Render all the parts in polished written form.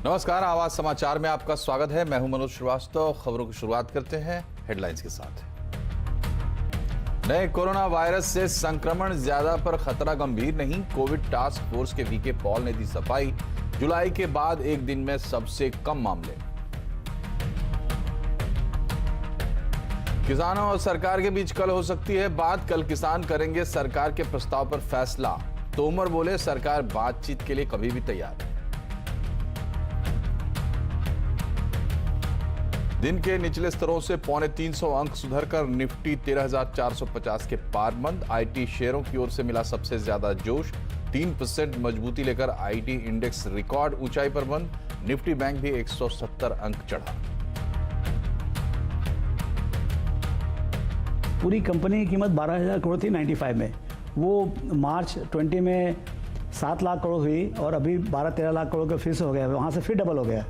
नमस्कार, आवाज समाचार में आपका स्वागत है। मैं हूं मनोज श्रीवास्तव। खबरों की शुरुआत करते हैं हेडलाइंस के साथ। नए कोरोना वायरस से संक्रमण ज्यादा पर खतरा गंभीर नहीं, कोविड टास्क फोर्स के वीके पॉल ने दी सफाई। जुलाई के बाद एक दिन में सबसे कम मामले। किसानों और सरकार के बीच कल हो सकती है बात, कल किसान करेंगे सरकार के प्रस्ताव पर फैसला। तोमर बोले सरकार बातचीत के लिए कभी भी तैयार। दिन के निचले स्तरों से 350 अंक सुधरकर निफ्टी 13,450 के पार बंद। आईटी शेयरों की ओर से मिला सबसे ज्यादा जोश, 3% मजबूती लेकर आईटी इंडेक्स रिकॉर्ड ऊंचाई पर बंद। निफ्टी बैंक भी 170 अंक चढ़ा। पूरी कंपनी की कीमत 12,000 करोड़ थी 95 में, वो मार्च 20 में 7 लाख करोड़ हुई और अभी 12-13 लाख करोड़ का फिर से हो गया, वहां से फिर डबल हो गया।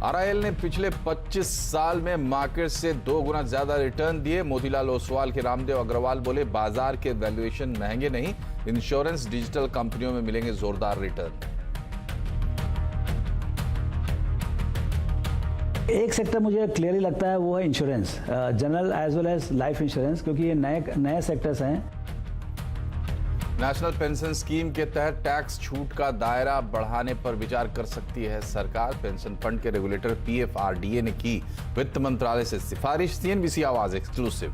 आरआईएल ने पिछले 25 साल में मार्केट से 2 गुना ज्यादा रिटर्न दिए। मोतीलाल ओसवाल के रामदेव अग्रवाल बोले बाजार के वैल्यूएशन महंगे नहीं, इंश्योरेंस डिजिटल कंपनियों में मिलेंगे जोरदार रिटर्न। एक सेक्टर मुझे क्लियरली लगता है वो है insurance, general as well as life insurance, क्योंकि ये नए सेक्टर्स हैं। नेशनल पेंशन स्कीम के तहत टैक्स छूट का दायरा बढ़ाने पर विचार कर सकती है सरकार। पेंशन फंड के रेगुलेटर पीएफआरडीए ने की वित्त मंत्रालय से सिफारिश। सीएनबीसी आवाज एक्सक्लूसिव।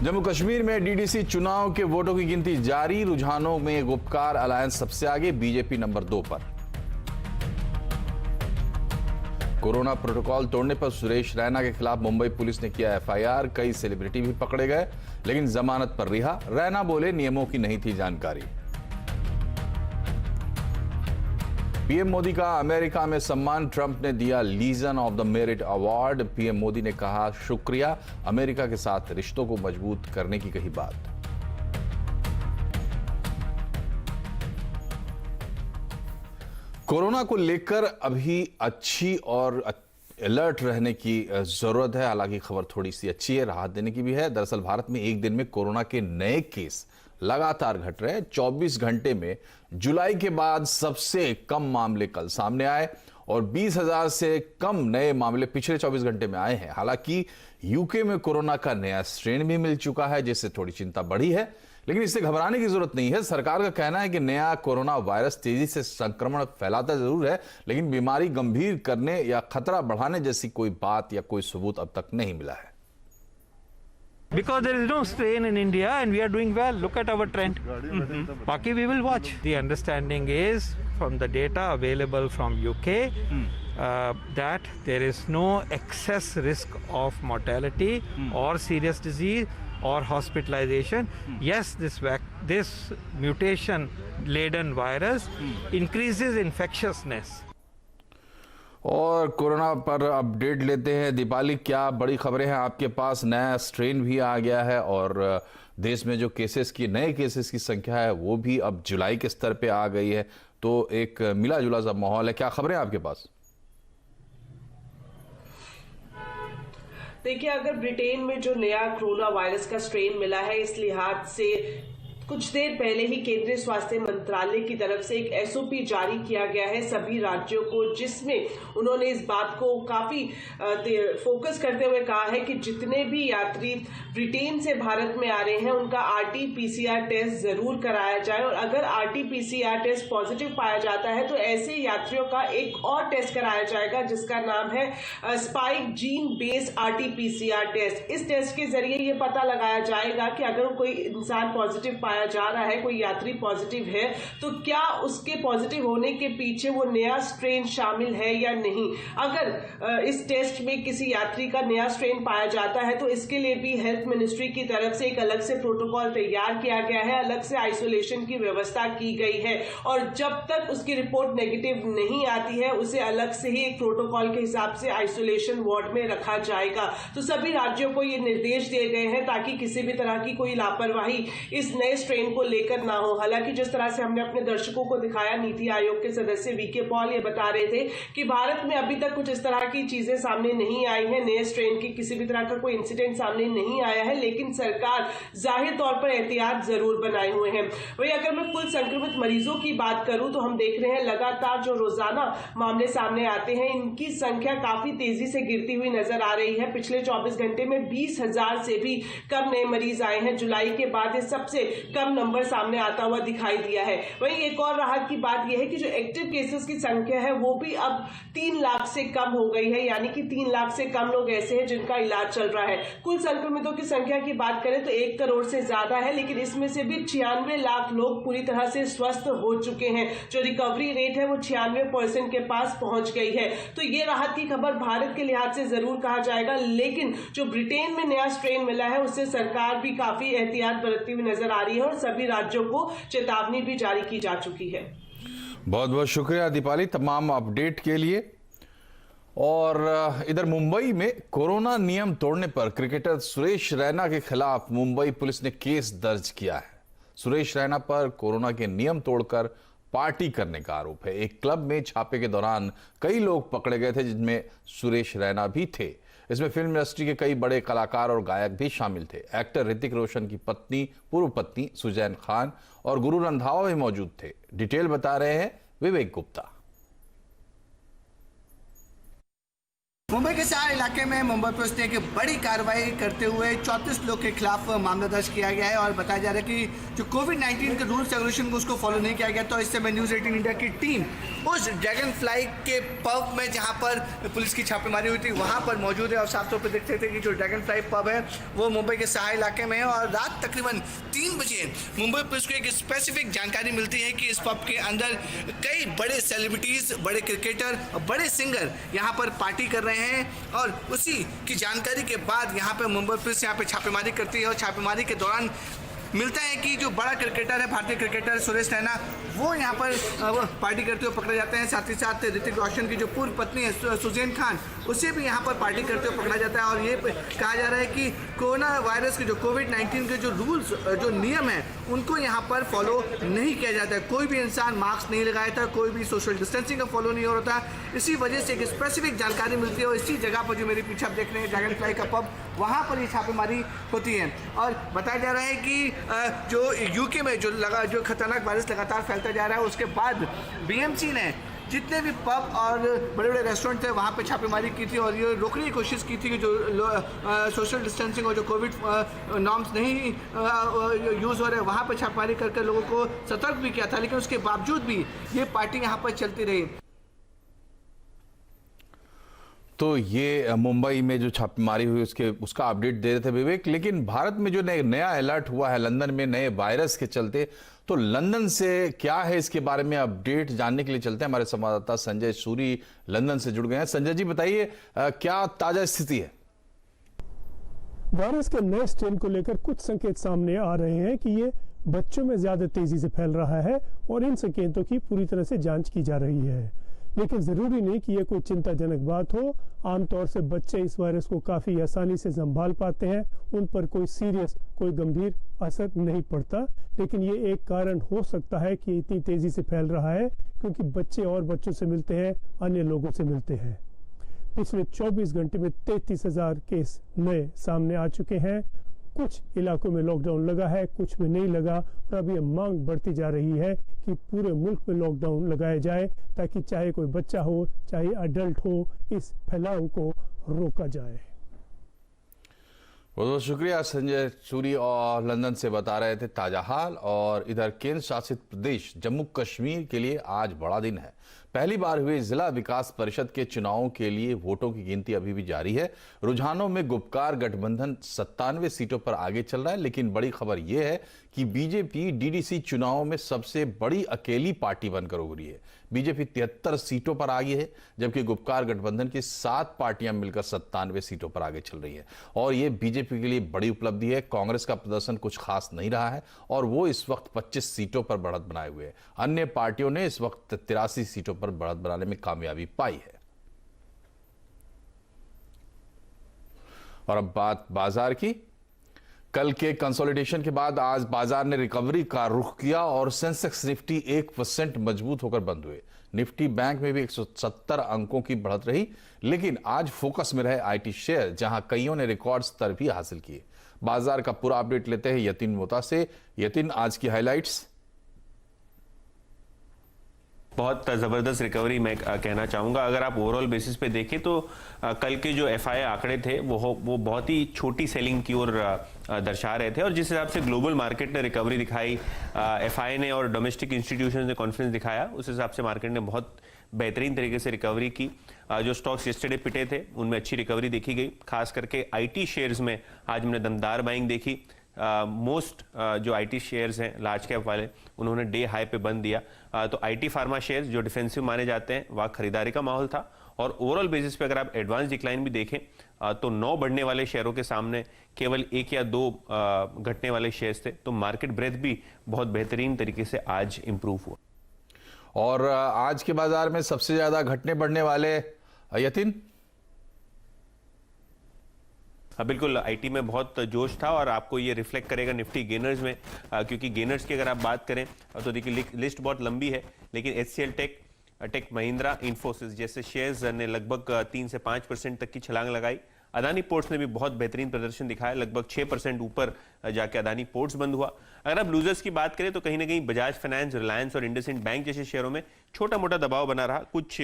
जम्मू कश्मीर में डीडीसी चुनाव के वोटों की गिनती जारी, रुझानों में गुपकार अलायंस सबसे आगे, बीजेपी नंबर 2 पर। कोरोना प्रोटोकॉल तोड़ने पर सुरेश रैना के खिलाफ मुंबई पुलिस ने किया एफआईआर। कई सेलिब्रिटी भी पकड़े गए लेकिन जमानत पर रिहा। रैना बोले नियमों की नहीं थी जानकारी। पीएम मोदी का अमेरिका में सम्मान, ट्रंप ने दिया Legion of the Merit award. PM Modi ने कहा शुक्रिया, अमेरिका के साथ रिश्तों को मजबूत करने की कही बात। कोरोना को लेकर अभी अच्छी और अलर्ट रहने की जरूरत है। हालांकि खबर थोड़ी सी अच्छी है, राहत देने की भी है। दरअसल भारत में एक दिन में कोरोना के नए केस लगातार घट रहे हैं। 24 घंटे में जुलाई के बाद सबसे कम मामले कल सामने आए और 20,000 से कम नए मामले पिछले 24 घंटे में आए हैं। हालांकि यूके में कोरोना का नया स्ट्रेन भी मिल चुका है, जिससे थोड़ी चिंता बढ़ी है, लेकिन इससे घबराने की जरूरत नहीं है। सरकार का कहना है कि नया कोरोना वायरस तेजी से संक्रमण फैलाता जरूर है, लेकिन बीमारी गंभीर करने या खतरा बढ़ाने जैसी कोई बात या कोई सबूत अब तक नहीं मिला है। Because there is no strain in India and we are doing well. Look at our trend. Baki we will watch. The understanding is from the data available from UK that there is no excess risk of mortality or serious disease or hospitalization. Yes, this mutation laden virus increases infectiousness. और corona पर update लेते हैं। दीपाली, क्या बड़ी खबरें हैं आपके पास? नया स्ट्रेन भी आ गया है और देश में जो नए केसेस की संख्या है वो भी अब जुलाई के स्तर पे आ गई है, तो एक मिला जुला सा माहौल है। क्या खबरें हैं आपके पास? देखिए, अगर ब्रिटेन में जो नया कोरोना वायरस का स्ट्रेन मिला है, इस लिहाज से कुछ देर पहले ही केंद्रीय स्वास्थ्य मंत्रालय की तरफ से एक एसओपी जारी किया गया है सभी राज्यों को, जिसमें उन्होंने इस बात को काफी फोकस करते हुए कहा है कि जितने भी यात्री ब्रिटेन से भारत में आ रहे हैं उनका आरटी-पीसीआर टेस्ट जरूर कराया जाए और अगर आरटी-पीसीआर टेस्ट पॉजिटिव पाया जाता है तो ऐसे यात्रियों का एक और टेस्ट कराया जाएगा जिसका नाम है spike gene based RT PCR test. इस टेस्ट के जरिए ये पता लगाया जाएगा कि अगर कोई इंसान पॉजिटिव पाया जा रहा है, कोई यात्री पॉजिटिव है, तो क्या उसके पॉजिटिव होने के पीछे वो नया स्ट्रेन शामिल है या नहीं। अगर इस टेस्ट में किसी यात्री का नया स्ट्रेन पाया जाता है तो इसके लिए भी हेल्थ मिनिस्ट्री की तरफ से एक अलग से प्रोटोकॉल तैयार किया गया है, अलग से आइसोलेशन की व्यवस्था की गई है और जब तक उसकी रिपोर्ट नेगेटिव नहीं आती है उसे अलग से ही एक प्रोटोकॉल के हिसाब से आइसोलेशन वार्ड में रखा जाएगा। तो सभी राज्यों को ये निर्देश दिए गए हैं ताकि किसी भी तरह की कोई लापरवाही इस नए स्ट्रेन को लेकर ना हो। हालांकि जिस तरह से हमने अपने दर्शकों को दिखाया, नीति आयोग के सदस्य वीके पॉल ये बता रहे थे कि भारत में अभी तक कुछ इस तरह की चीजें सामने नहीं आई हैं, नए स्ट्रेन की किसी भी तरह का कोई इंसिडेंट सामने नहीं आया है, लेकिन सरकार जाहिर तौर पर एहतियात जरूर बनाए हुए हैं। वही अगर मैं कुल संक्रमित मरीजों की बात करूं तो हम देख रहे हैं लगातार जो रोजाना मामले सामने आते हैं, इनकी संख्या काफी तेजी से गिरती हुई नजर आ रही है। पिछले 24 घंटे में 20,000 से भी कम नए मरीज आए हैं। जुलाई के बाद ये सबसे कम नंबर सामने आता हुआ दिखाई दिया है। वहीं एक और राहत की बात यह है कि जो एक्टिव केसेस की संख्या है वो भी अब 3 लाख से कम हो गई है, यानी कि 3 लाख से कम लोग ऐसे हैं जिनका इलाज चल रहा है। कुल संक्रमितों की संख्या की बात करें तो 1 करोड़ से ज्यादा है, लेकिन इसमें से भी 96 लाख लोग पूरी तरह से स्वस्थ हो चुके हैं। जो रिकवरी रेट है वो 96% के पास पहुंच गई है। तो ये राहत की खबर भारत के लिहाज से जरूर कहा जाएगा, लेकिन जो ब्रिटेन में नया स्ट्रेन मिला है उससे सरकार भी काफी एहतियात बरतती हुई नजर आ रही है और सभी राज्यों को चेतावनी भी जारी की जा चुकी है। बहुत बहुत शुक्रिया दीपाली तमाम अपडेट के लिए। और इधर मुंबई में कोरोना नियम तोड़ने पर क्रिकेटर सुरेश रैना के खिलाफ मुंबई पुलिस ने केस दर्ज किया है। सुरेश रैना पर कोरोना के नियम तोड़कर पार्टी करने का आरोप है। एक क्लब में छापे के दौरान कई लोग पकड़े गए थे, जिनमें सुरेश रैना भी थे। इसमें फिल्म इंडस्ट्री के कई बड़े कलाकार और गायक भी शामिल थे। एक्टर ऋतिक रोशन की पत्नी, पूर्व पत्नी सुजैन खान और गुरु रंधावा भी मौजूद थे। डिटेल बता रहे हैं विवेक गुप्ता। मुंबई के शहर इलाके में मुंबई पुलिस ने एक बड़ी कार्रवाई करते हुए 34 लोग के खिलाफ मामला दर्ज किया गया है और बताया जा रहा है कि जो कोविड-19 के रूल्स रेगुलेशन को उसको फॉलो नहीं किया गया। तो इस समय न्यूज़ 18 इंडिया की टीम उस ड्रैगन फ्लाई के पब में जहां पर पुलिस की छापेमारी हुई थी वहां पर मौजूद है और साफ तौर पर देखते थे कि जो ड्रैगन फ्लाई पब है वो मुंबई के शहर इलाके में है। और रात तकरीबन 3 बजे मुंबई पुलिस को एक स्पेसिफिक जानकारी मिलती है कि इस पब के अंदर कई बड़े सेलिब्रिटीज, बड़े क्रिकेटर, बड़े सिंगर यहाँ पर पार्टी कर रहे हैं और उसी की जानकारी के बाद यहाँ पे मुंबई पुलिस यहाँ पे छापेमारी करती है। और छापेमारी के दौरान मिलता है कि जो बड़ा क्रिकेटर है, भारतीय क्रिकेटर सुरेश रैना, वो यहाँ पर पार्टी करते हुए पकड़े जाते हैं। साथ ही साथ ऋतिक रोशन की जो पूर्व पत्नी है सुजैन खान, उसे भी यहाँ पर पार्टी करते हुए पकड़ा जाता है। और ये कहा जा रहा है कि कोरोना वायरस के जो कोविड-19 के जो रूल्स, जो नियम है, उनको यहाँ पर फॉलो नहीं किया जाता है। कोई भी इंसान मास्क नहीं लगाया था, कोई भी सोशल डिस्टेंसिंग का फॉलो नहीं हो रहा था। इसी वजह से एक स्पेसिफिक जानकारी मिलती है और इसी जगह पर जो मेरे पीछे आप देख रहे हैं ड्रैगन फ्लाई का पब, वहाँ पर ये छापेमारी होती है। और बताया जा रहा है कि जो यूके में जो खतरनाक वायरस लगातार फैलता जा रहा है, उसके बाद बीएमसी ने जितने भी पब और बड़े बड़े रेस्टोरेंट थे वहाँ पे छापेमारी की थी और ये रोकने की कोशिश की थी कि जो सोशल डिस्टेंसिंग और जो कोविड नॉर्म्स नहीं यूज़ हो रहे वहाँ पे छापेमारी करके लोगों को सतर्क भी किया था। लेकिन उसके बावजूद भी ये पार्टी यहाँ पर चलती रही। तो ये मुंबई में जो छापेमारी हुई उसका अपडेट दे रहे थे विवेक। लेकिन भारत में जो नया अलर्ट हुआ है लंदन में नए वायरस के चलते, तो लंदन से क्या है इसके बारे में अपडेट जानने के लिए चलते हैं। हमारे संवाददाता संजय सूरी लंदन से जुड़ गए हैं। संजय जी बताइए क्या ताजा स्थिति है। वायरस के नए स्ट्रेन को लेकर कुछ संकेत सामने आ रहे हैं कि ये बच्चों में ज्यादा तेजी से फैल रहा है और इन संकेतों की पूरी तरह से जांच की जा रही है। लेकिन जरूरी नहीं कि यह कोई चिंताजनक बात हो। आमतौर से बच्चे इस वायरस को काफी आसानी से संभाल पाते हैं, उन पर कोई गंभीर असर नहीं पड़ता। लेकिन ये एक कारण हो सकता है कि इतनी तेजी से फैल रहा है क्योंकि बच्चे और बच्चों से मिलते हैं, अन्य लोगों से मिलते हैं। पिछले 24 घंटे में 33,000 केस नए सामने आ चुके हैं। कुछ इलाकों में लॉकडाउन लगा है, कुछ में नहीं लगा और अब यह मांग बढ़ती जा रही है कि पूरे मुल्क में लॉकडाउन लगाया जाए ताकि चाहे कोई बच्चा हो चाहे अडल्ट हो, इस फैलाव को रोका जाए। बहुत बहुत शुक्रिया संजय सूरी और लंदन से बता रहे थे ताजा हाल। और इधर केंद्र शासित प्रदेश जम्मू कश्मीर के लिए आज बड़ा दिन है। पहली बार हुए जिला विकास परिषद के चुनावों के लिए वोटों की गिनती अभी भी जारी है। रुझानों में गुपकार गठबंधन 97 सीटों पर आगे चल रहा है, लेकिन बड़ी खबर यह है कि बीजेपी डीडीसी चुनावों में सबसे बड़ी अकेली पार्टी बनकर उभरी है। बीजेपी 73 सीटों पर आगे है, जबकि गुपकार गठबंधन की 7 पार्टियां मिलकर 97 सीटों पर आगे चल रही है। और यह बीजेपी के लिए बड़ी उपलब्धि है। कांग्रेस का प्रदर्शन कुछ खास नहीं रहा है और वो इस वक्त 25 सीटों पर बढ़त बनाए हुए है। अन्य पार्टियों ने इस वक्त 83 सीटों पर बढ़त बनाने में कामयाबी पाई है। और अब बात बाजार की। कल के कंसोलिडेशन के बाद आज बाजार ने रिकवरी का रुख किया और सेंसेक्स निफ्टी 1% मजबूत होकर बंद हुए। निफ्टी बैंक में भी 170 अंकों की बढ़त रही, लेकिन आज फोकस में रहे आईटी शेयर, जहां कईयों ने रिकॉर्ड स्तर भी हासिल किए। बाजार का पूरा अपडेट लेते हैं यतिन मोता से। यतिन, आज की हाइलाइट्स। बहुत ज़बरदस्त रिकवरी मैं कहना चाहूँगा। अगर आप ओवरऑल बेसिस पे देखें तो कल के जो एफआई आंकड़े थे वो बहुत ही छोटी सेलिंग की ओर दर्शा रहे थे, और जिस हिसाब से ग्लोबल मार्केट ने रिकवरी दिखाई, एफआई ने और डोमेस्टिक इंस्टीट्यूशन ने कॉन्फिडेंस दिखाया, उस हिसाब से मार्केट ने बहुत बेहतरीन तरीके से रिकवरी की। जो स्टॉक्स यस्टरडे पिटे थे उनमें अच्छी रिकवरी देखी गई। खास करके आईटी शेयर्स में आज हमने दमदार बाइंग देखी। मोस्ट जो आईटी शेयर्स हैं लार्ज कैप वाले, उन्होंने डे हाई पे बंद दिया। तो आईटी फार्मा शेयर्स जो डिफेंसिव माने जाते हैं, वहाँ खरीदारी का माहौल था। और ओवरऑल बेसिस पे अगर आप एडवांस डिक्लाइन भी देखें तो 9 बढ़ने वाले शेयरों के सामने केवल 1 या 2 घटने वाले शेयर्स थे। तो मार्केट ब्रेथ भी बहुत बेहतरीन तरीके से आज इंप्रूव हुआ। और आज के बाजार में सबसे ज्यादा घटने बढ़ने वाले यतिन? बिल्कुल, आईटी में बहुत जोश था और आपको ये रिफ्लेक्ट करेगा निफ्टी गेनर्स में, क्योंकि गेनर्स की अगर आप बात करें तो देखिए लिस्ट बहुत लंबी है, लेकिन एचसीएल टेक महिंद्रा, इन्फोसिस जैसे शेयर्स ने लगभग 3 से 5% तक की छलांग लगाई। अदानी पोर्ट्स ने भी बहुत बेहतरीन प्रदर्शन दिखाया, लगभग 6% ऊपर जाके अदानी पोर्ट्स बंद हुआ। अगर आप लूजर्स की बात करें तो कहीं ना कहीं बजाज फाइनेंस, रिलायंस और इंडसइंड बैंक जैसे शेयरों में छोटा मोटा दबाव बना रहा। कुछ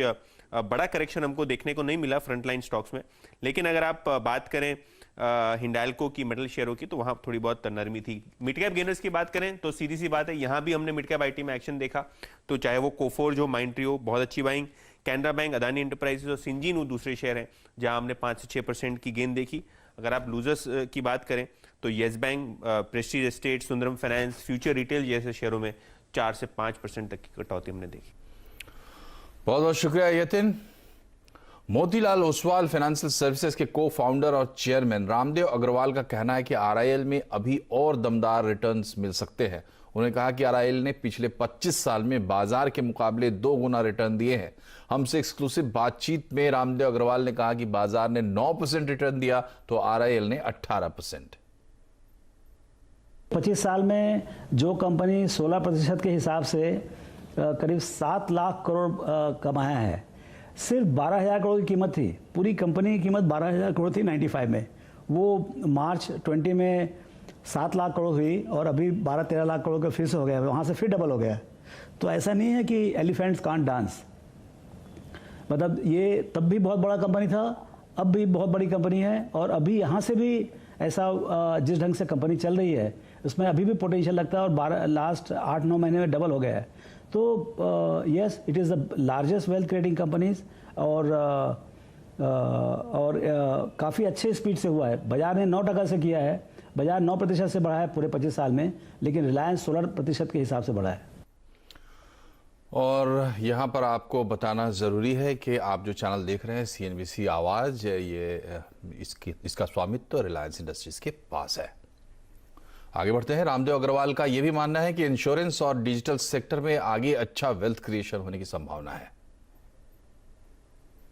बड़ा करेक्शन हमको देखने को नहीं मिला फ्रंटलाइन स्टॉक्स में, लेकिन अगर आप बात करें हिंडाल्को की मेटल शेयरों की तो वहां थोड़ी बहुत नरमी थी। मिड कैप गेनर्स की बात करें तो सीधी सी बात है, यहां भी हमने मिड कैप आईटी में एक्शन देखा। तो चाहे वो कोफोर्ज हो, माइंट्री हो, बहुत अच्छी buying. Canara bank, Adani enterprises और सिंजीन वो दूसरे शेयर हैं जहां हमने 5 से 6% की गेन देखी। अगर आप लूजर्स की बात करें तो yes bank, Prestige estate, Sundaram finance, future retail जैसे शेयरों में 4 से 5% तक की कटौती हमने देखी। बहुत बहुत शुक्रिया यतिन। मोतीलाल ओसवाल फाइनेंशियल सर्विसेज के को फाउंडर और चेयरमैन रामदेव अग्रवाल का कहना है कि आरआईएल में अभी और दमदार रिटर्न्स मिल सकते हैं। उन्होंने कहा कि आरआईएल ने पिछले 25 साल में बाजार के मुकाबले 2 गुना रिटर्न दिए हैं। हमसे एक्सक्लूसिव बातचीत में रामदेव अग्रवाल ने कहा कि बाजार ने 9% रिटर्न दिया तो आरआईएल ने 18%। 25 साल में जो कंपनी 16% के हिसाब से करीब 7 लाख करोड़ कमाया है, सिर्फ 12,000 करोड़ की कीमत थी। पूरी कंपनी की कीमत 12,000 करोड़ थी 95 में। वो मार्च 20 में 7 लाख करोड़ हुई और अभी 12-13 लाख करोड़ का फिर से हो गया, वहाँ से फिर डबल हो गया। तो ऐसा नहीं है कि एलिफेंट्स कांट डांस, मतलब ये तब भी बहुत बड़ा कंपनी था, अब भी बहुत बड़ी कंपनी है, और अभी यहाँ से भी ऐसा जिस ढंग से कंपनी चल रही है उसमें अभी भी पोटेंशियल लगता है, और लास्ट 8-9 महीने में डबल हो गया है। तो yes, it is the largest wealth creating companies, और काफ़ी अच्छे स्पीड से हुआ है। बाजार ने 9% से किया है, बाजार 9% से बढ़ा है पूरे 25 साल में, लेकिन रिलायंस 16% के हिसाब से बढ़ा है। और यहाँ पर आपको बताना ज़रूरी है कि आप जो चैनल देख रहे हैं CNBC आवाज़, ये इसका स्वामित्व रिलायंस इंडस्ट्रीज के पास है। आगे बढ़ते हैं। रामदेव अग्रवाल का यह भी मानना है कि इंश्योरेंस और डिजिटल सेक्टर में आगे अच्छा वेल्थ क्रिएशन होने की संभावना है।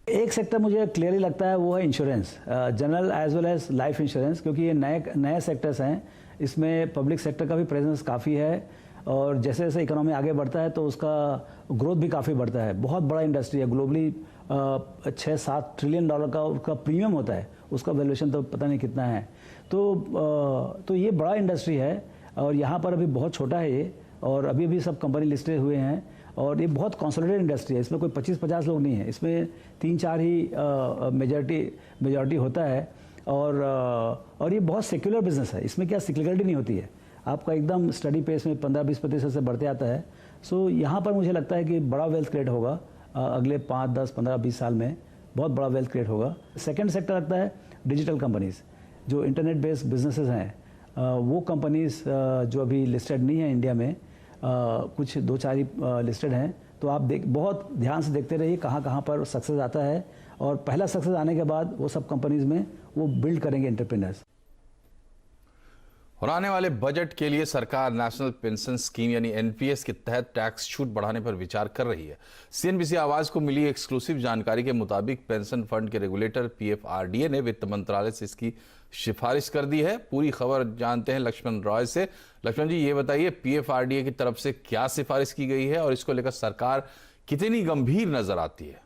एक सेक्टर मुझे क्लियरली लगता है, वो है insurance, general as well as life insurance, क्योंकि ये नए सेक्टर्स हैं। इसमें पब्लिक सेक्टर का भी प्रेजेंस काफ़ी है, और जैसे जैसे इकोनॉमी आगे बढ़ता है तो उसका ग्रोथ भी काफ़ी बढ़ता है। बहुत बड़ा इंडस्ट्री है, ग्लोबली 6-7 ट्रिलियन डॉलर का उसका प्रीमियम होता है, उसका वैल्यूएशन तो पता नहीं कितना है। तो ये बड़ा इंडस्ट्री है, और यहाँ पर अभी बहुत छोटा है ये, और अभी सब कंपनी लिस्टेड हुए हैं, और ये बहुत कंसोलिडेटेड इंडस्ट्री है। इसमें कोई 25-50 लोग नहीं है, इसमें 3-4 ही मेजॉरिटी होता है, और ये बहुत सेक्युलर बिजनेस है। इसमें क्या सिक्लिकलिटी नहीं होती है, आपका एकदम स्टडी पेस में 15-20% से बढ़ते आता है। सो यहाँ पर मुझे लगता है कि बड़ा वेल्थ क्रिएट होगा अगले 5, 10, 15, 20 साल में, बहुत बड़ा वेल्थ क्रिएट होगा। सेकेंड सेक्टर लगता है डिजिटल कंपनीज, जो इंटरनेट बेस्ड बिजनेसेस हैं, वो कंपनीज जो अभी लिस्टेड नहीं है इंडिया में, कुछ 2-4 ही लिस्टेड हैं। तो आप बहुत ध्यान से देखते रहिए कहाँ पर सक्सेस आता है, और पहला सक्सेस आने के बाद वो सब कंपनीज में वो बिल्ड करेंगे एंटरप्रेन्योर्स। और आने वाले बजट के लिए सरकार नेशनल पेंशन स्कीम यानी एनपीएस के तहत टैक्स छूट बढ़ाने पर विचार कर रही है। सीएनबीसी आवाज को मिली एक्सक्लूसिव जानकारी के मुताबिक पेंशन फंड के रेगुलेटर पीएफआरडीए ने वित्त मंत्रालय से इसकी सिफारिश कर दी है। पूरी खबर जानते हैं लक्ष्मण रॉय से। लक्ष्मण जी, ये बताइए पीएफआरडीए की तरफ से क्या सिफारिश की गई है और इसको लेकर सरकार कितनी गंभीर नजर आती है?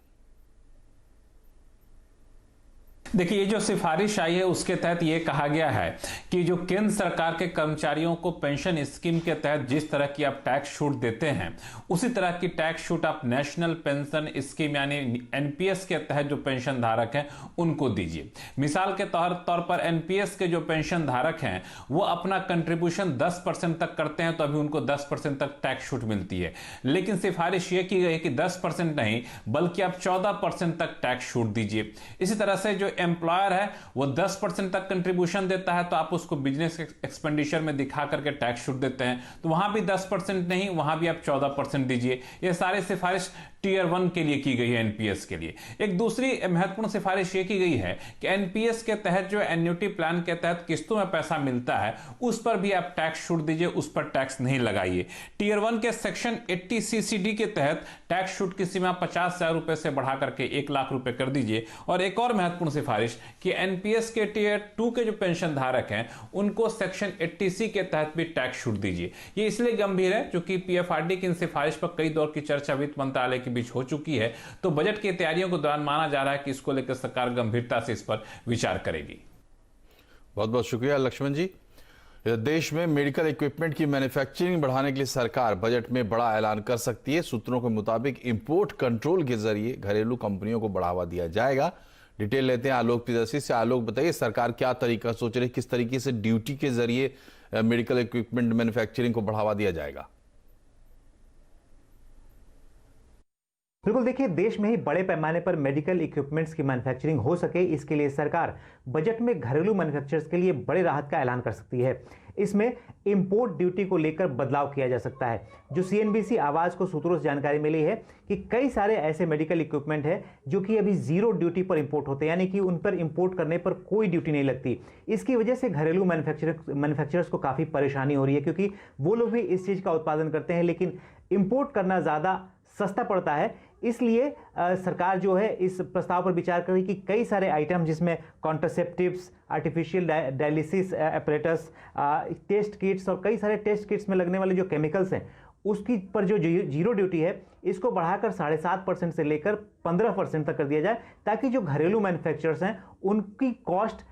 देखिए, ये जो सिफारिश आई है उसके तहत ये कहा गया है कि जो केंद्र सरकार के कर्मचारियों को पेंशन स्कीम के तहत जिस तरह की आप टैक्स छूट देते हैं उसी तरह की टैक्स छूट आप नेशनल पेंशन स्कीम यानी एनपीएस के तहत जो पेंशन धारक हैं उनको दीजिए। मिसाल के तौर पर एनपीएस के जो पेंशन धारक हैं वो अपना कंट्रीब्यूशन 10% तक करते हैं तो अभी उनको 10% तक टैक्स छूट मिलती है, लेकिन सिफारिश ये की गई कि 10% नहीं बल्कि आप 14% तक टैक्स छूट दीजिए। इसी तरह से जो एम्प्लॉयर है वो 10% तक कंट्रीब्यूशन देता है तो आप उसको बिजनेस एक्सपेंडिचर में दिखा करके टैक्स छूट देते हैं तो वहां भी 10% नहीं, वहां भी आप 14% दीजिए। ये सारी सिफारिश टीयर 1 के लिए की गई है एनपीएस के लिए। एक दूसरी महत्वपूर्ण सिफारिश ये की गई है कि एनपीएस के तहत जो एन्युटी प्लान के तहत किस्तों में पैसा मिलता है उस पर भी आप टैक्स छूट दीजिए, उस पर टैक्स नहीं लगाइए। टीयर 1 के सेक्शन 80 सीसीडी के तहत टैक्स छूट की सीमा 50,000 रुपए से बढ़ा करके 1 लाख रुपए कर दीजिए। और एक और महत्वपूर्ण सिफारिश कि एनपीएस के टीयर 2 के जो पेंशन धारक हैं उनको सेक्शन 80C के तहत भी टैक्स छूट दीजिए। ये इसलिए गंभीर है क्योंकि पीएफआरडी की इन सिफारिश पर कई दौर की चर्चा वित्त मंत्रालय के बीच हो चुकी है, तो बजट की तैयारियों के दौरान माना जा रहा है कि इसको लेकर सरकार गंभीरता से इस पर विचार करेगी। बहुत बहुत शुक्रिया लक्ष्मण जी। देश में मेडिकल इक्विपमेंट की मैन्युफैक्चरिंग बढ़ाने के लिए सरकार बजट में बड़ा ऐलान कर सकती है। सूत्रों के मुताबिक इंपोर्ट कंट्रोल के जरिए घरेलू कंपनियों को बढ़ावा दिया जाएगा। डिटेल लेते हैं आलोक प्रियदर्शी से। आलोक, बताइए सरकार क्या तरीका सोच रही है, किस तरीके से ड्यूटी के जरिए मेडिकल इक्विपमेंट मैन्युफैक्चरिंग को बढ़ावा दिया जाएगा? बिल्कुल, देखिए, देश में ही बड़े पैमाने पर मेडिकल इक्विपमेंट्स की मैन्युफैक्चरिंग हो सके इसके लिए सरकार बजट में घरेलू मैन्युफैक्चरर्स के लिए बड़े राहत का ऐलान कर सकती है। इसमें इंपोर्ट ड्यूटी को लेकर बदलाव किया जा सकता है। जो सीएनबीसी आवाज को सूत्रों से जानकारी मिली है कि कई सारे ऐसे मेडिकल इक्विपमेंट हैं जो कि अभी जीरो ड्यूटी पर इंपोर्ट होते हैं, यानी कि उन पर इंपोर्ट करने पर कोई ड्यूटी नहीं लगती। इसकी वजह से घरेलू मैन्युफैक्चरर्स को काफ़ी परेशानी हो रही है क्योंकि वो लोग भी इस चीज़ का उत्पादन करते हैं लेकिन इंपोर्ट करना ज़्यादा सस्ता पड़ता है। इसलिए सरकार जो है इस प्रस्ताव पर विचार कर रही है कि कई सारे आइटम जिसमें contraceptives, artificial dialysis apparatus, test kits और कई सारे टेस्ट किट्स में लगने वाले जो केमिकल्स हैं उसकी पर जो जीरो ड्यूटी है इसको बढ़ाकर 7.5% से लेकर 15% तक कर दिया जाए ताकि जो घरेलू मैन्युफैक्चरर्स हैं उनकी कॉस्ट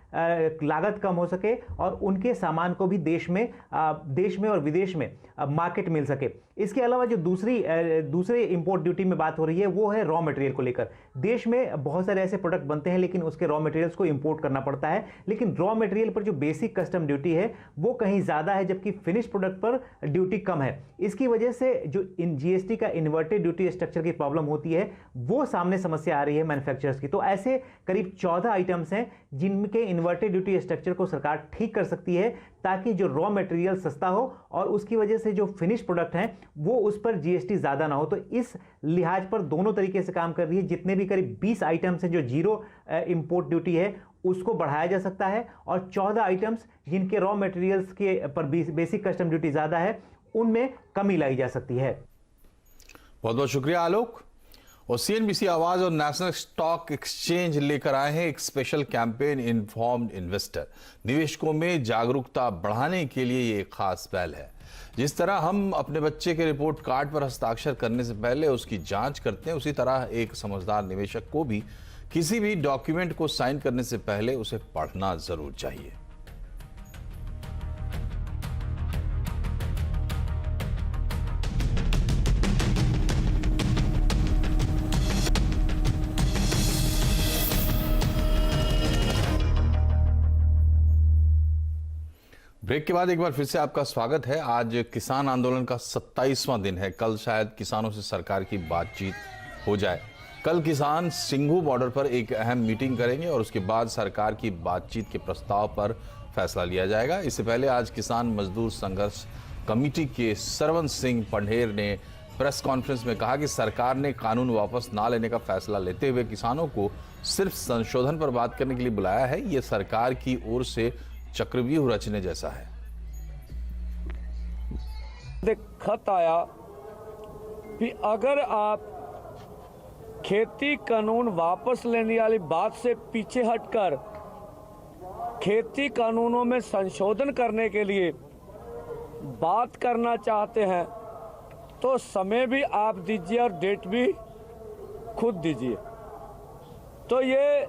लागत कम हो सके और उनके सामान को भी देश में और विदेश में मार्केट मिल सके। इसके अलावा जो दूसरे इंपोर्ट ड्यूटी में बात हो रही है वो है रॉ मटेरियल को लेकर। देश में बहुत सारे ऐसे प्रोडक्ट बनते हैं लेकिन उसके रॉ मटेरियल्स को इंपोर्ट करना पड़ता है, लेकिन रॉ मटेरियल पर जो बेसिक कस्टम ड्यूटी है वो कहीं ज़्यादा है जबकि फिनिश प्रोडक्ट पर ड्यूटी कम है। इसकी वजह से जो जीएसटी का इन्वर्टेड ड्यूटी स्ट्रक्चर की प्रॉब्लम होती है वो सामने समस्या आ रही है मैन्युफैक्चरर्स की। तो ऐसे करीब 14 आइटम्स हैं जिनके इन्वर्टेड ड्यूटी स्ट्रक्चर को सरकार ठीक कर सकती है ताकि जो रॉ मटेरियल सस्ता हो और उसकी वजह से जो फिनिश प्रोडक्ट हैं वो उस पर जीएसटी ज़्यादा ना हो। तो इस लिहाज पर दोनों तरीके से काम कर रही है। जितने भी करीब 20 आइटम्स हैं जो जीरो इंपोर्ट ड्यूटी है उसको बढ़ाया जा सकता है और 14 आइटम्स जिनके रॉ मटेरियल्स के पर बेसिक कस्टम ड्यूटी ज़्यादा है उनमें कमी लाई जा सकती है। बहुत बहुत शुक्रिया आलोक। और सीएनबीसी आवाज और नेशनल स्टॉक एक्सचेंज लेकर आए हैं एक स्पेशल कैंपेन इन्फॉर्म्ड इन्वेस्टर। निवेशकों में जागरूकता बढ़ाने के लिए ये एक खास पहल है। जिस तरह हम अपने बच्चे के रिपोर्ट कार्ड पर हस्ताक्षर करने से पहले उसकी जांच करते हैं, उसी तरह एक समझदार निवेशक को भी किसी भी डॉक्यूमेंट को साइन करने से पहले उसे पढ़ना जरूर चाहिए। ब्रेक के बाद एक बार फिर से आपका स्वागत है। आज किसान आंदोलन का 27वां दिन है। कल शायद किसानों से सरकार की बातचीत हो जाए। कल किसान सिंघू बॉर्डर पर एक अहम मीटिंग करेंगे और उसके बाद सरकार की बातचीत के प्रस्ताव पर फैसला लिया जाएगा। इससे पहले आज किसान मजदूर संघर्ष कमेटी के सरवन सिंह पंढेर ने प्रेस कॉन्फ्रेंस में कहा कि सरकार ने कानून वापस ना लेने का फैसला लेते हुए किसानों को सिर्फ संशोधन पर बात करने के लिए बुलाया है। ये सरकार की ओर से चक्रव्यूह रचने जैसा है। खत आया कि अगर आप खेती कानून वापस लेने वाली बात से पीछे हटकर खेती कानूनों में संशोधन करने के लिए बात करना चाहते हैं तो समय भी आप दीजिए और डेट भी खुद दीजिए। तो ये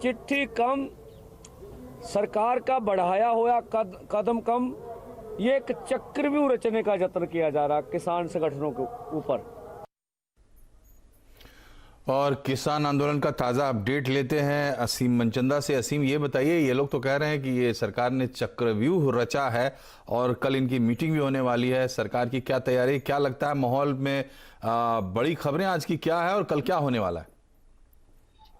चिट्ठी कम, सरकार का बढ़ाया हुआ कदम कम, ये एक चक्रव्यूह रचने का यत्न किया जा रहा है किसान संगठनों के ऊपर। और किसान आंदोलन का ताज़ा अपडेट लेते हैं असीम मनचंदा से। असीम, ये बताइए, ये लोग तो कह रहे हैं कि ये सरकार ने चक्रव्यूह रचा है और कल इनकी मीटिंग भी होने वाली है। सरकार की क्या तैयारी, क्या लगता है माहौल में बड़ी खबरें आज की क्या है और कल क्या होने वाला है?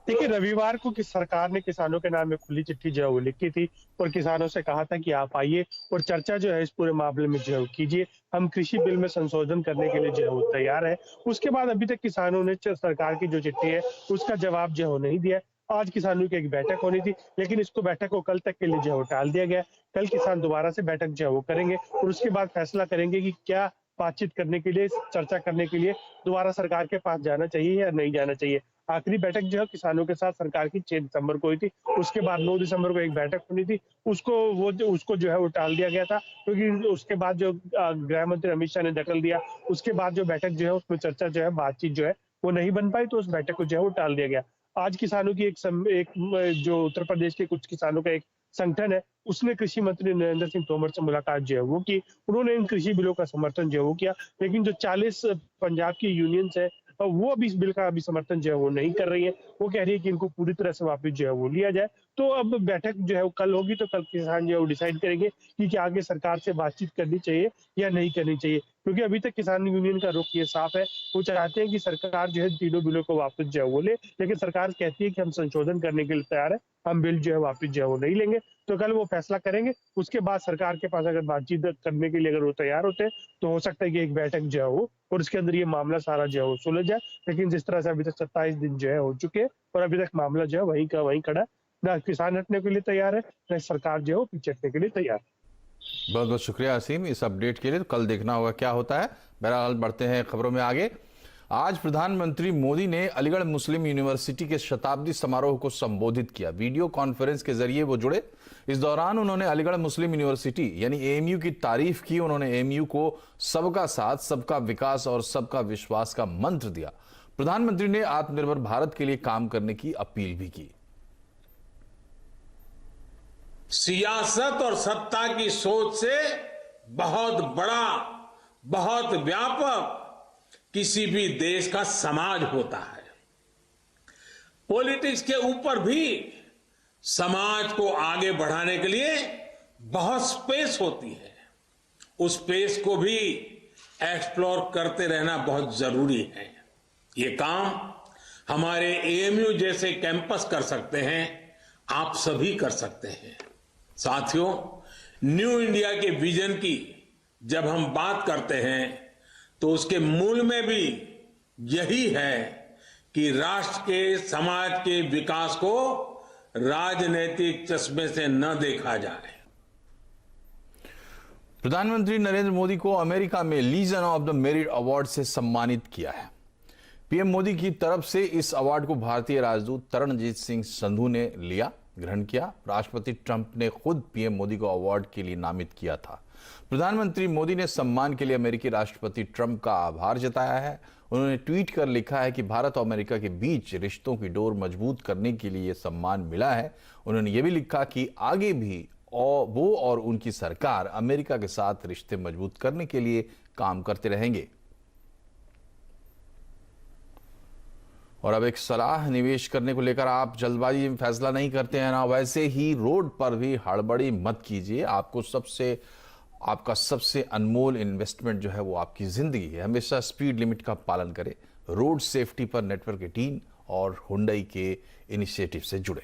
देखिए, रविवार को सरकार ने किसानों के नाम में खुली चिट्ठी जो है वो लिखी थी और किसानों से कहा था कि आप आइए और चर्चा जो है इस पूरे मामले में जो है कीजिए, हम कृषि बिल में संशोधन करने के लिए जो है वो तैयार है। उसके बाद अभी तक किसानों ने सरकार की जो चिट्ठी है उसका जवाब जो है वो नहीं दिया। आज किसानों की एक बैठक होनी थी, लेकिन इसको बैठक को कल तक के लिए जो है वो टाल दिया गया। कल किसान दोबारा से बैठक जो है वो करेंगे और उसके बाद फैसला करेंगे कि क्या बातचीत करने के लिए, चर्चा करने के लिए दोबारा सरकार के पास जाना चाहिए या नहीं जाना चाहिए। आखिरी बैठक जो है किसानों के साथ सरकार की 6 दिसंबर को हुई थी। उसके बाद 9 दिसंबर को एक बैठक होनी थी, उसको जो है वो टाल दिया गया था, क्योंकि उसके बाद जो गृह मंत्री अमित शाह ने दखल दिया, उसके बाद जो बैठक जो है उसमें चर्चा जो है, बातचीत जो है वो नहीं बन पाई, तो उस बैठक को जो है वो टाल दिया गया। आज किसानों की एक जो उत्तर प्रदेश के कुछ किसानों का एक संगठन है, उसने कृषि मंत्री नरेंद्र सिंह तोमर से मुलाकात जो है वो की। उन्होंने इन कृषि बिलों का समर्थन जो है वो किया, लेकिन जो 40 पंजाब की यूनियंस है वो अभी इस बिल का अभी समर्थन जो है वो नहीं कर रही है। वो कह रही है कि इनको पूरी तरह से वापस जो है वो लिया जाए। तो अब बैठक जो है वो कल होगी, तो कल किसान जो है वो डिसाइड करेंगे कि क्या आगे सरकार से बातचीत करनी चाहिए या नहीं करनी चाहिए, क्योंकि अभी तक किसान यूनियन का रुख ये साफ है, वो चाहते हैं कि सरकार जो है तीनों बिलों को वापस जो है वो ले, लेकिन सरकार कहती है कि हम संशोधन करने के लिए तैयार है, हम बिल जो है वापस जो है वो नहीं लेंगे। तो कल वो फैसला करेंगे। उसके बाद सरकार के पास अगर बातचीत करने के लिए अगर वो तैयार होते हैं तो हो सकता है कि एक बैठक जो है वो और उसके अंदर ये मामला सारा जो है वो सुलझ जाए। लेकिन जिस तरह से अभी तक 27 दिन जो है हो चुके हैं और अभी तक मामला जो है वहीं का वहीं खड़ा है, ना किसान हटने के लिए तैयार है, ना सरकार जो है वो पीछे हटने के लिए तैयार है। बहुत बहुत शुक्रिया असीम इस अपडेट के लिए। तो कल देखना होगा क्या होता है। बहरहाल बढ़ते हैं खबरों में आगे। आज प्रधानमंत्री मोदी ने अलीगढ़ मुस्लिम यूनिवर्सिटी के शताब्दी समारोह को संबोधित किया। वीडियो कॉन्फ्रेंस के जरिए वो जुड़े। इस दौरान उन्होंने अलीगढ़ मुस्लिम यूनिवर्सिटी यानी एएमयू की तारीफ की। उन्होंने एएमयू को सबका साथ, सबका विकास और सबका विश्वास का मंत्र दिया। प्रधानमंत्री ने आत्मनिर्भर भारत के लिए काम करने की अपील भी की। सियासत और सत्ता की सोच से बहुत बड़ा, बहुत व्यापक किसी भी देश का समाज होता है। पॉलिटिक्स के ऊपर भी समाज को आगे बढ़ाने के लिए बहुत स्पेस होती है। उस स्पेस को भी एक्सप्लोर करते रहना बहुत जरूरी है। ये काम हमारे एएमयू जैसे कैंपस कर सकते हैं, आप सभी कर सकते हैं। साथियों, न्यू इंडिया के विजन की जब हम बात करते हैं तो उसके मूल में भी यही है कि राष्ट्र के, समाज के विकास को राजनीतिक चश्मे से न देखा जाए। प्रधानमंत्री नरेंद्र मोदी को अमेरिका में Legion of the Merit award से सम्मानित किया है। पीएम मोदी की तरफ से इस अवार्ड को भारतीय राजदूत तरणजीत सिंह संधू ने ग्रहण किया। राष्ट्रपति ट्रंप ने खुद पीएम मोदी को अवार्ड के लिए नामित किया था। प्रधानमंत्री मोदी ने सम्मान के लिए अमेरिकी राष्ट्रपति ट्रंप का आभार जताया है। उन्होंने ट्वीट कर लिखा है कि भारत और अमेरिका के बीच रिश्तों की डोर मजबूत करने के लिए यह सम्मान मिला है। उन्होंने यह भी लिखा कि आगे भी वो और उनकी सरकार अमेरिका के साथ रिश्ते मजबूत करने के लिए काम करते रहेंगे। और अब एक सलाह, निवेश करने को लेकर आप जल्दबाजी में फैसला नहीं करते हैं ना, वैसे ही रोड पर भी हड़बड़ी मत कीजिए। आपका सबसे अनमोल इन्वेस्टमेंट जो है वो आपकी जिंदगी है। हमेशा स्पीड लिमिट का पालन करें। रोड सेफ्टी पर नेटवर्क 18 और हुंडई के इनिशिएटिव से जुड़े।